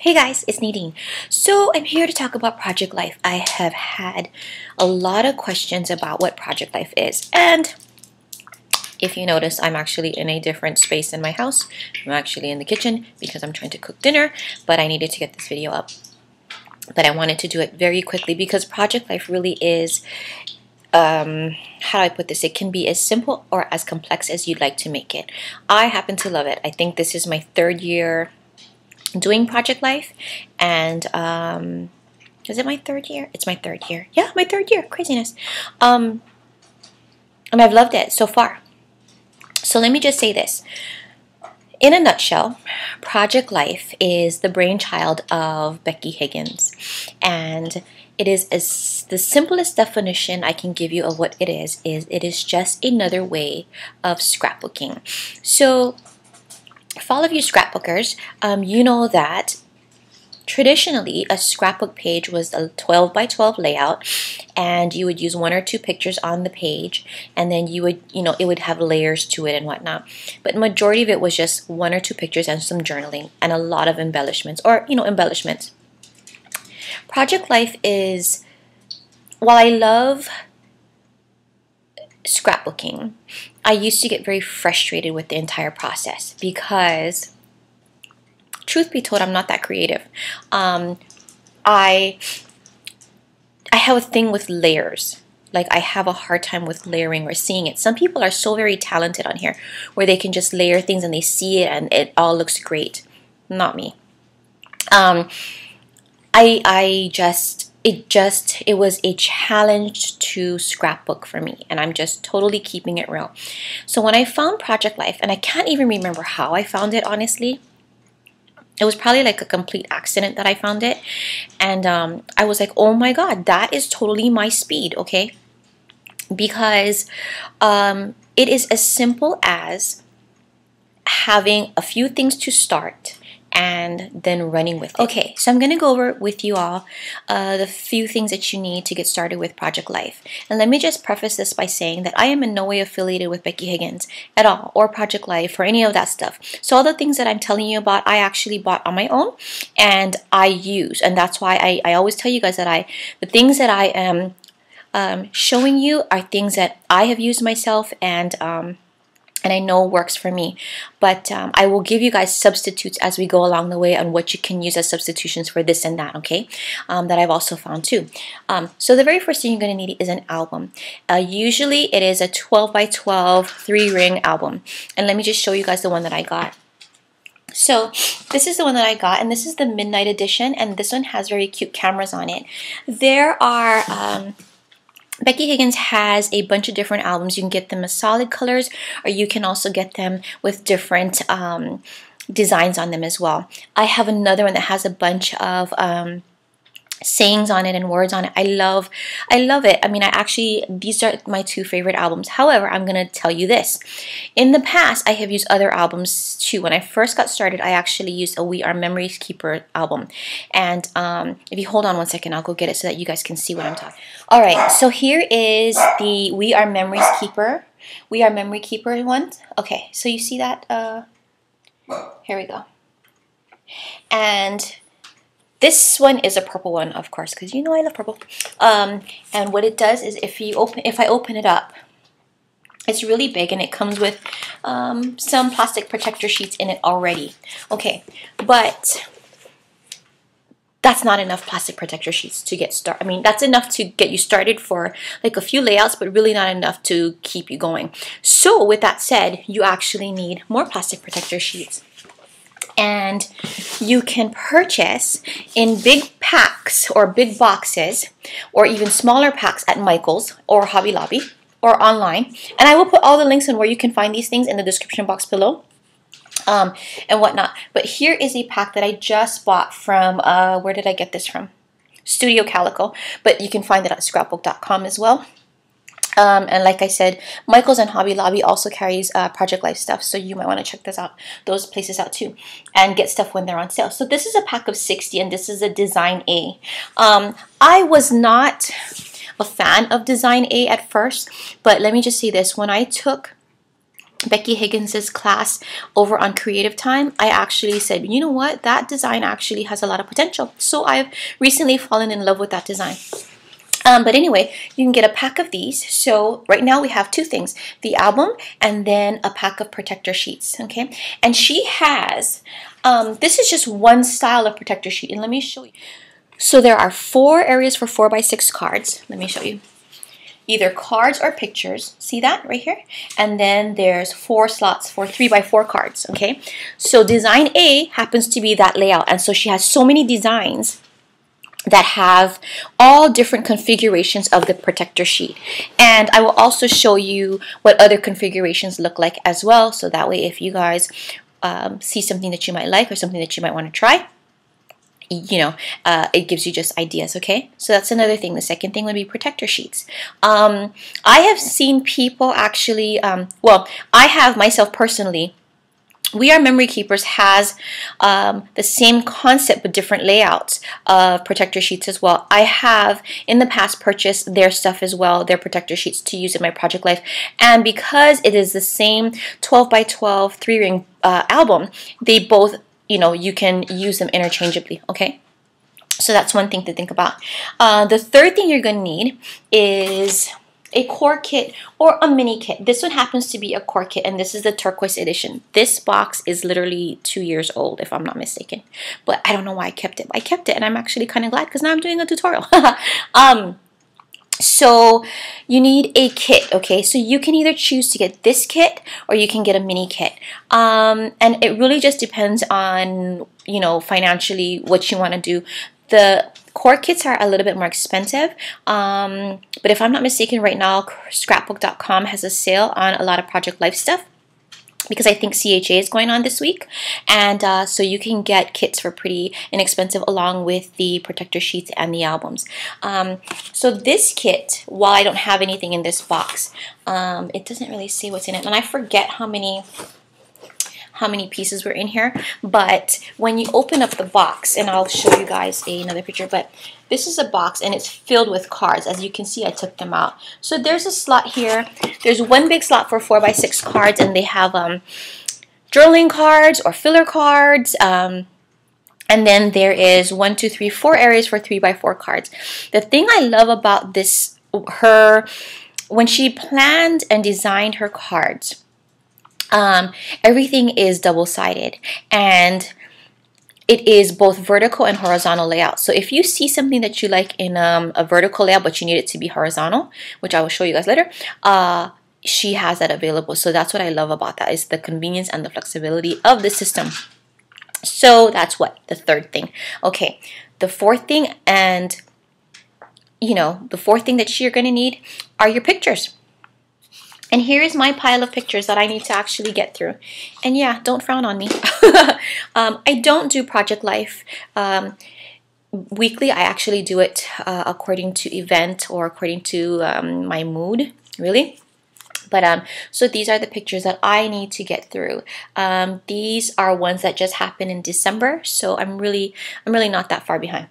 Hey guys, it's Nadine. So I'm here to talk about Project Life. I have had a lot of questions about what Project Life is, and if you notice, I'm actually in a different space in my house. I'm actually in the kitchen because I'm trying to cook dinner, but I needed to get this video up. But I wanted to do it very quickly because Project Life really is, how do I put this? It can be as simple or as complex as you'd like to make it. I happen to love it. I think this is my third year doing Project Life, and is it my third year? It's my third year. Yeah, my third year. Craziness. And I've loved it so far. So let me just say this. In a nutshell, Project Life is the brainchild of Becky Higgins, and it is the simplest definition I can give you of what it is it is just another way of scrapbooking. So for all of you scrapbookers, you know that traditionally a scrapbook page was a 12 by 12 layout, and you would use one or two pictures on the page, and then you would, it would have layers to it and whatnot. But majority of it was just one or two pictures and some journaling and a lot of embellishments, or embellishments. Project Life is, while I love scrapbooking, I used to get very frustrated with the entire process because, truth be told, I'm not that creative. I have a thing with layers. Like, I have a hard time with layering or seeing it. Some people are so very talented on here where they can just layer things and they see it and it all looks great. Not me. It was a challenge to scrapbook for me, and I'm just totally keeping it real. So when I found Project Life, and I can't even remember how I found it, honestly. It was probably like a complete accident that I found it, and I was like, oh my god, that is totally my speed, okay? Because it is as simple as having a few things to start and then running with it. Okay, so I'm going to go over with you all the few things that you need to get started with Project Life. And let me just preface this by saying that I am in no way affiliated with Becky Higgins at all, or Project Life, or any of that stuff. So all the things that I'm telling you about, I actually bought on my own, and I use. And that's why I always tell you guys that the things that I am showing you are things that I have used myself, and I know works for me. But I will give you guys substitutes as we go along the way on what you can use as substitutions for this and that, okay? That I've also found too. So the very first thing you're going to need is an album. Usually it is a 12 by 12 3-ring album. And let me just show you guys the one that I got. So this is the one that I got, and this is the Midnight Edition, and this one has very cute cameras on it. There are... Becky Higgins has a bunch of different albums. You can get them as solid colors, or you can also get them with different designs on them as well. I have another one that has a bunch of sayings on it and words on it. I love it. I mean, these are my two favorite albums. However, I'm going to tell you this. In the past, I have used other albums too. When I first got started, I actually used a We Are Memories Keeper album. And if you hold on one second, I'll go get it so that you guys can see what I'm talking. All right, so here is the We Are Memories Keeper. We Are Memory Keeper one. Okay, so you see that? Here we go. And this one is a purple one, of course, because you know I love purple. And what it does is if I open it up, it's really big, and it comes with some plastic protector sheets in it already. Okay, but that's not enough plastic protector sheets to get started. I mean, that's enough to get you started for like a few layouts, but really not enough to keep you going. So with that said, you actually need more plastic protector sheets. And you can purchase in big packs or big boxes, or even smaller packs at Michael's or Hobby Lobby or online. And I will put all the links on where you can find these things in the description box below. And whatnot. But here is a pack that I just bought from, where did I get this from? Studio Calico. But you can find it at scrapbook.com as well. And like I said, Michael's and Hobby Lobby also carries Project Life stuff, so you might want to check those places out too, and get stuff when they're on sale. So this is a pack of 60, and this is a Design A. I was not a fan of Design A at first, but let me just say this. When I took Becky Higgins's class over on Creative Time, I actually said, you know what, that design actually has a lot of potential. So I've recently fallen in love with that design. But anyway, you can get a pack of these. So right now we have two things, the album and then a pack of protector sheets, okay? And she has, this is just one style of protector sheet. And let me show you. So there are 4 areas for 4x6 cards. Let me show you. Either cards or pictures. See that right here? And then there's 4 slots for 3x4 cards, okay? So design A happens to be that layout. And so she has so many designs that have all different configurations of the protector sheet. And I will also show you what other configurations look like as well. So that way if you guys see something that you might like or something that you might want to try, you know, it gives you just ideas, okay? So that's another thing. The second thing would be protector sheets. I have seen people actually, well, I have myself personally, We Are Memory Keepers has the same concept but different layouts of protector sheets as well. I have in the past purchased their stuff as well, their protector sheets to use in my project life. And because it is the same 12x12 3-ring album, they both, you know, you can use them interchangeably, okay? So that's one thing to think about. The third thing you're going to need is a core kit or a mini kit. This one happens to be a core kit, and this is the turquoise edition. This box is literally 2 years old, if I'm not mistaken. But I don't know why I kept it. I kept it, and I'm actually kind of glad because now I'm doing a tutorial. So you need a kit, okay? So you can either choose to get this kit or you can get a mini kit. And it really just depends on, you know, financially what you want to do. The core kits are a little bit more expensive, but if I'm not mistaken, right now scrapbook.com has a sale on a lot of Project Life stuff because I think CHA is going on this week, and so you can get kits for pretty inexpensive along with the protector sheets and the albums. So this kit, while I don't have anything in this box, it doesn't really say what's in it, and I forget how many pieces were in here, but when you open up the box, and I'll show you guys another picture, but this is a box and it's filled with cards. As you can see, I took them out. So there's a slot here. There's one big slot for 4x6 cards, and they have journaling cards or filler cards. And then there is 4 areas for 3x4 cards. The thing I love about this, when she planned and designed her cards, everything is double-sided, and it is both vertical and horizontal layout. So if you see something that you like in a vertical layout but you need it to be horizontal, which I will show you guys later, she has that available. So that's what I love about that, is the convenience and the flexibility of the system. So that's what the third thing. Okay, the fourth thing, and you know, the fourth thing that you're going to need are your pictures. And here is my pile of pictures that I need to actually get through. And yeah, don't frown on me. I don't do Project Life weekly. I actually do it according to event or according to my mood, really. But so these are the pictures that I need to get through. These are ones that just happened in December, so I'm really not that far behind.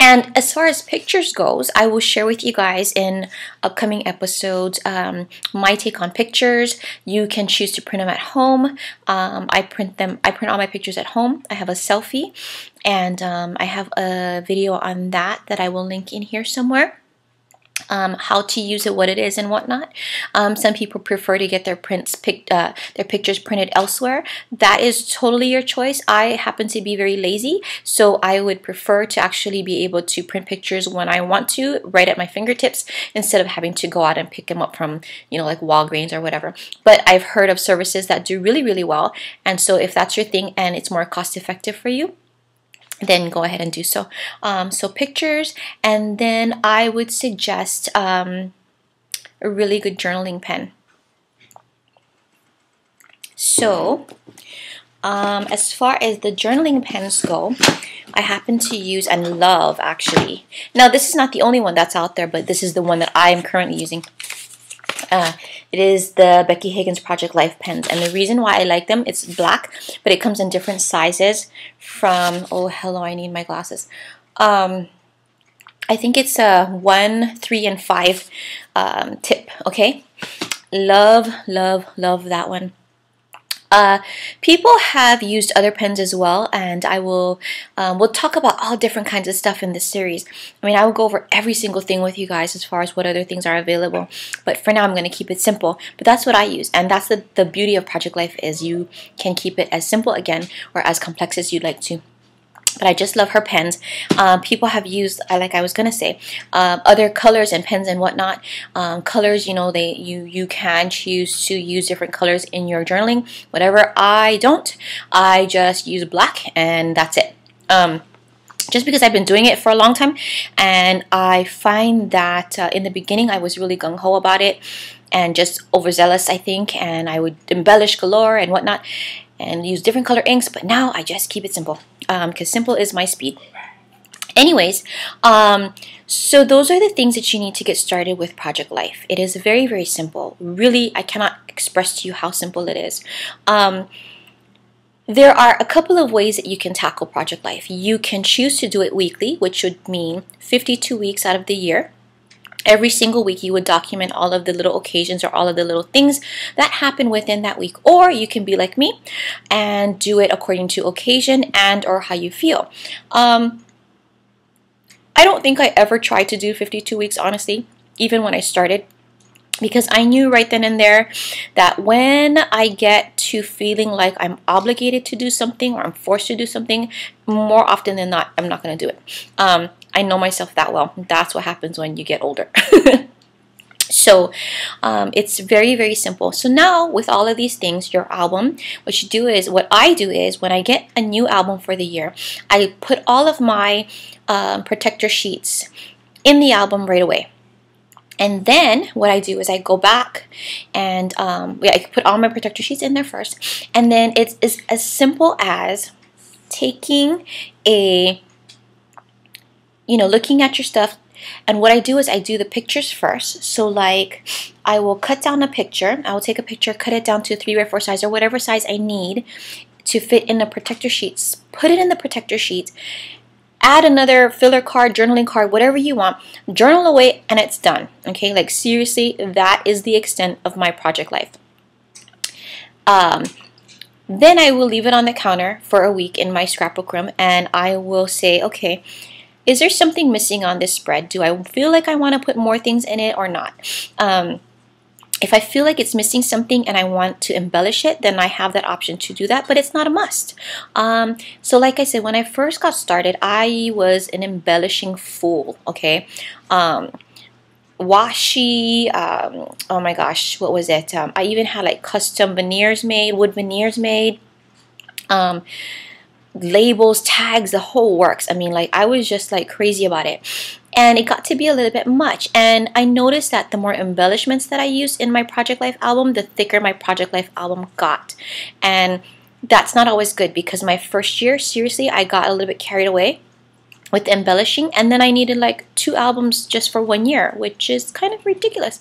And as far as pictures goes, I will share with you guys in upcoming episodes my take on pictures. You can choose to print them at home. I print all my pictures at home. I have a selfie, and I have a video on that I will link in here somewhere. How to use it, what it is, and whatnot. Some people prefer to get their pictures printed elsewhere. That is totally your choice. I happen to be very lazy, so I would prefer to actually be able to print pictures when I want to, right at my fingertips, instead of having to go out and pick them up from, you know, like Walgreens or whatever. But I've heard of services that do really, really well, and so if that's your thing and it's more cost effective for you, then go ahead and do so. So pictures, and then I would suggest a really good journaling pen. So as far as the journaling pens go, I happen to use and love, actually. Now this is not the only one that's out there, but this is the one that I am currently using. It is the Becky Higgins Project Life pens, and the reason why I like them, it's black, but it comes in different sizes from, oh hello, I need my glasses. I think it's a 1, 3, and 5 tip, okay? Love, love, love that one. People have used other pens as well, and I will we'll talk about all different kinds of stuff in this series. I mean, I will go over every single thing with you guys as far as what other things are available, but for now I'm going to keep it simple. But that's what I use, and that's the beauty of Project Life, is you can keep it as simple again or as complex as you'd like to. But I just love her pens. People have used, like I was gonna say, other colors and pens and whatnot. Colors, you know, you can choose to use different colors in your journaling. Whatever, I don't. I just use black, and that's it. Just because I've been doing it for a long time, and I find that in the beginning I was really gung-ho about it and just overzealous, I think, and I would embellish galore and whatnot and use different color inks, but now I just keep it simple because simple is my speed. Anyways, so those are the things that you need to get started with Project Life. It is very, very simple. Really, I cannot express to you how simple it is. There are a couple of ways that you can tackle Project Life. You can choose to do it weekly, which would mean 52 weeks out of the year. Every single week you would document all of the little occasions or all of the little things that happen within that week. Or you can be like me and do it according to occasion and or how you feel. I don't think I ever tried to do 52 weeks, honestly, even when I started, because I knew right then and there that when I get to feeling like I'm obligated to do something or I'm forced to do something, more often than not, I'm not going to do it. I know myself that well. That's what happens when you get older. So it's very, very simple. So now with all of these things, your album, what I do is when I get a new album for the year, I put all of my protector sheets in the album right away. And then what I do is I go back and I put all my protector sheets in there first. And then it's as simple as taking looking at your stuff. And what I do is I do the pictures first. So like I will cut down a picture. I will take a picture, cut it down to 3x4 size or whatever size I need to fit in the protector sheets. Put it in the protector sheets. Add another filler card, journaling card, whatever you want. Journal away and it's done. Okay, like seriously, that is the extent of my Project Life. Then I will leave it on the counter for a week in my scrapbook room, and I will say, okay, is there something missing on this spread? Do I feel like I want to put more things in it or not? If I feel like it's missing something and I want to embellish it, then I have that option to do that, but it's not a must. So like I said, when I first got started, I was an embellishing fool, okay? Washi, oh my gosh, what was it? I even had like custom veneers made, wood veneers made, labels, tags, the whole works. I mean, like I was just like crazy about it. And it got to be a little bit much. And I noticed that the more embellishments that I used in my Project Life album, the thicker my Project Life album got. And that's not always good because my first year, seriously, I got a little bit carried away with embellishing, and then I needed like 2 albums just for 1 year, which is kind of ridiculous.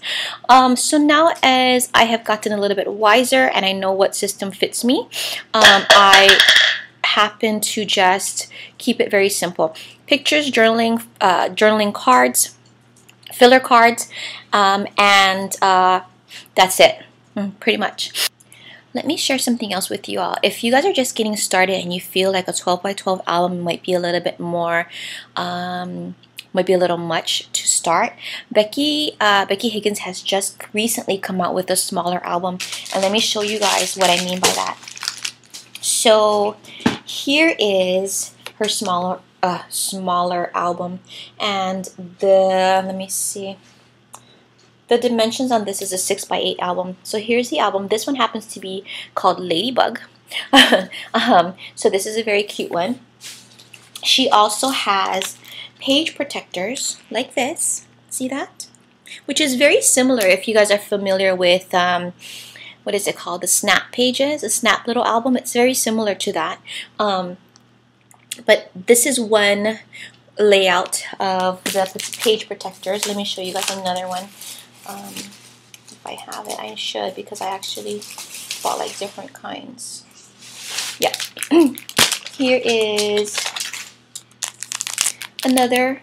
So now as I have gotten a little bit wiser and I know what system fits me, I happen to just keep it very simple. Pictures, journaling, journaling cards, filler cards, and that's it, pretty much. Let me share something else with you all. If you guys are just getting started and you feel like a 12x12 album might be a little bit more, might be a little much to start, Becky Higgins has just recently come out with a smaller album, and let me show you guys what I mean by that. So here is her smaller album, and let me see. The dimensions on this is a 6x8 album. So here's the album. This one happens to be called Ladybug. So this is a very cute one. She also has page protectors like this. See that? Which is very similar if you guys are familiar with, what is it called? The Snap pages, the Snap little album. It's very similar to that. But this is one layout of the page protectors. Let me show you guys another one. If I have it, I should, because I actually bought like different kinds. Yeah. Here is another.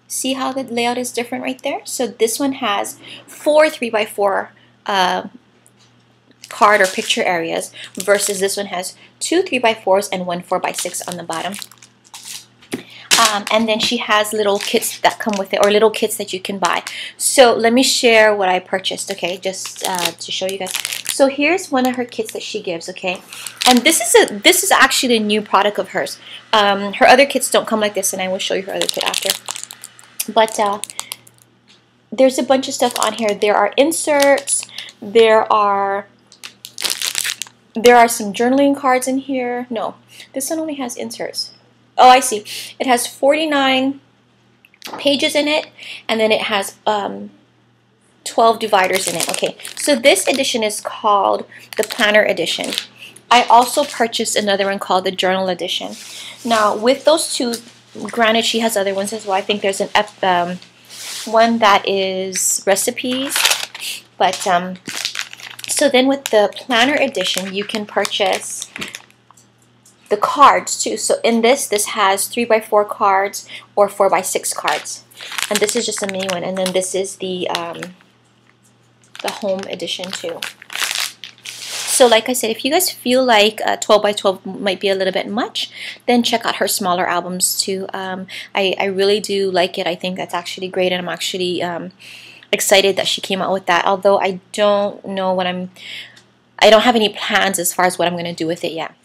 See how the layout is different right there? So this one has 4 3x4 card or picture areas, versus this one has 2 3x4s and 1 4x6 on the bottom. And then she has little kits that come with it, or little kits that you can buy. So let me share what I purchased, okay, just to show you guys. So here's one of her kits that she gives, okay, and this is actually a new product of hers. Her other kits don't come like this, and I will show you her other kit after. But there's a bunch of stuff on here. There are inserts. There are some journaling cards in here. No, this one only has inserts. Oh, I see. It has 49 pages in it, and then it has 12 dividers in it. Okay, so this edition is called the Planner Edition. I also purchased another one called the Journal Edition. Now, with those two, granted, she has other ones as well. I think there's an one that is recipes, but so then with the Planner Edition, you can purchase the cards too. So in this has 3x4 cards or 4x6 cards, and this is just a mini one. And then this is the home edition too. So like I said, if you guys feel like 12x12 might be a little bit much, then check out her smaller albums too. I really do like it. I think that's actually great, and I'm actually excited that she came out with that. Although I don't know what I don't have any plans as far as what I'm going to do with it yet.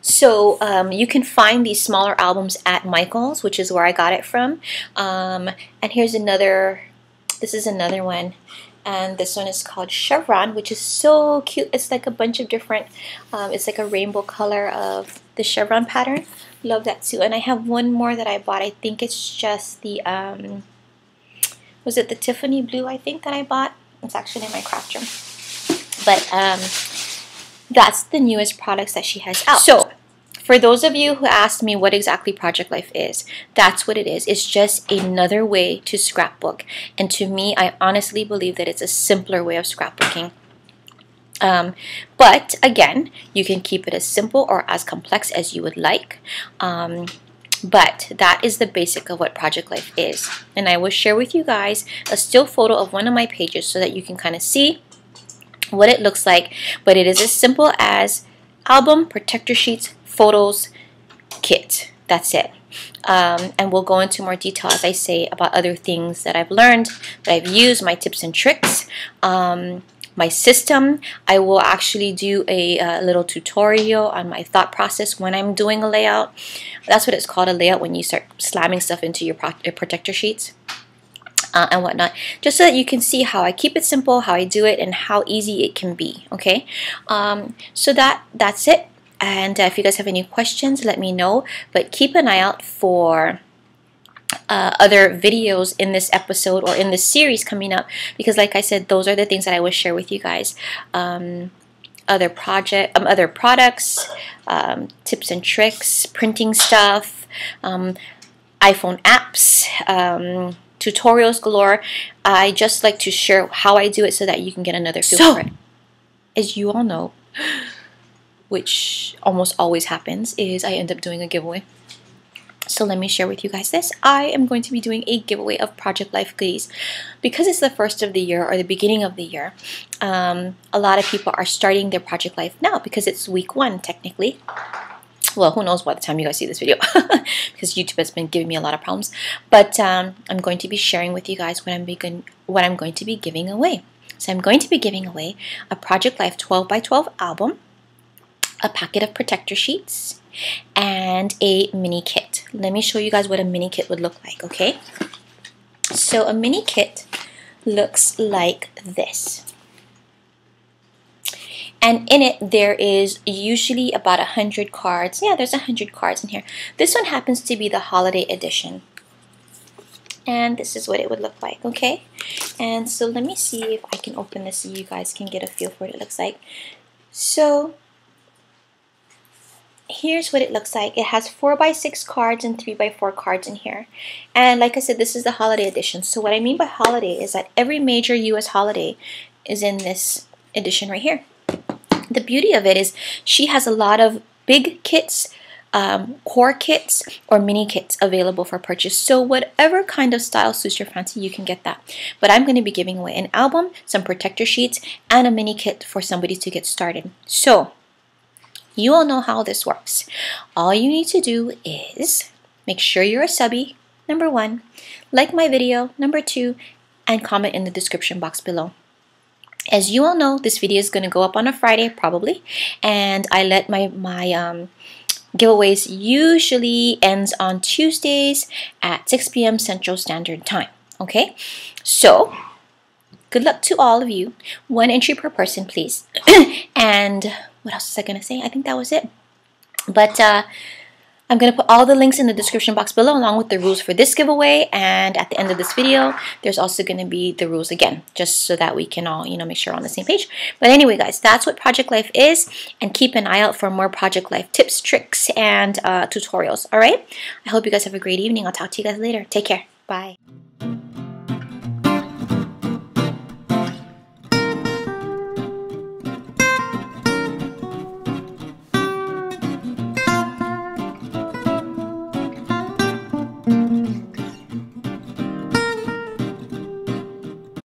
So you can find these smaller albums at Michael's, which is where I got it from. And here's another, this is another one. And this one is called Chevron, which is so cute. It's like a bunch of different, it's like a rainbow color of the chevron pattern. Love that too. And I have one more that I bought. I think it's just the, was it the Tiffany blue, I think, that I bought? It's actually in my craft room. But that's the newest products that she has out. So for those of you who asked me what exactly Project Life is, that's what it is. It's just another way to scrapbook. And to me, I honestly believe that it's a simpler way of scrapbooking. But again, you can keep it as simple or as complex as you would like. But that is the basic of what Project Life is. And I will share with you guys a still photo of one of my pages so that you can kind of see what it looks like. But it is as simple as album, protector sheets, photos, kit. That's it. And we'll go into more detail, as I say, about other things that I've learned, that I've used, my tips and tricks, my system. I will actually do a little tutorial on my thought process when I'm doing a layout. That's what it's called, a layout, when you start slamming stuff into your protector sheets and whatnot, just so that you can see how I keep it simple, how I do it, and how easy it can be. Okay, so that's it. And if you guys have any questions, let me know. But keep an eye out for other videos in this episode or in this series coming up, because like I said, those are the things that I will share with you guys. Other products, tips and tricks, printing stuff, iPhone apps, tutorials galore. I just like to share how I do it so that you can get another feel for it. As you all know, which almost always happens, is I end up doing a giveaway. So let me share with you guys this. I am going to be doing a giveaway of Project Life goodies. Because it's the first of the year, or the beginning of the year, a lot of people are starting their Project Life now because it's week 1 technically. Well, who knows by the time you guys see this video, because YouTube has been giving me a lot of problems. But I'm going to be sharing with you guys what I'm going to be giving away. So I'm going to be giving away a Project Life 12x12 album, a packet of protector sheets, and a mini kit. Let me show you guys what a mini kit would look like, okay? So a mini kit looks like this. And in it, there is usually about 100 cards. Yeah, there's 100 cards in here. This one happens to be the holiday edition. And this is what it would look like, okay? And so let me see if I can open this so you guys can get a feel for what it looks like. So here's what it looks like. It has 4x6 cards and 3x4 cards in here. And like I said, this is the holiday edition. So what I mean by holiday is that every major US holiday is in this edition right here. The beauty of it is she has a lot of big kits, core kits or mini kits available for purchase. So whatever kind of style suits your fancy, you can get that. But I'm going to be giving away an album, some protector sheets, and a mini kit for somebody to get started. So you all know how this works. All you need to do is make sure you're a subby, number 1, like my video, number 2, and comment in the description box below. As you all know, this video is going to go up on a Friday probably, and I let my giveaways usually ends on Tuesdays at 6 p.m. Central Standard Time. Okay, so good luck to all of you. 1 entry per person, please. And what else was I going to say? I think that was it. But I'm going to put all the links in the description box below along with the rules for this giveaway. And at the end of this video, there's also going to be the rules again, just so that we can all, make sure we're on the same page. But anyway, guys, that's what Project Life is. And keep an eye out for more Project Life tips, tricks, and tutorials. All right? I hope you guys have a great evening. I'll talk to you guys later. Take care. Bye.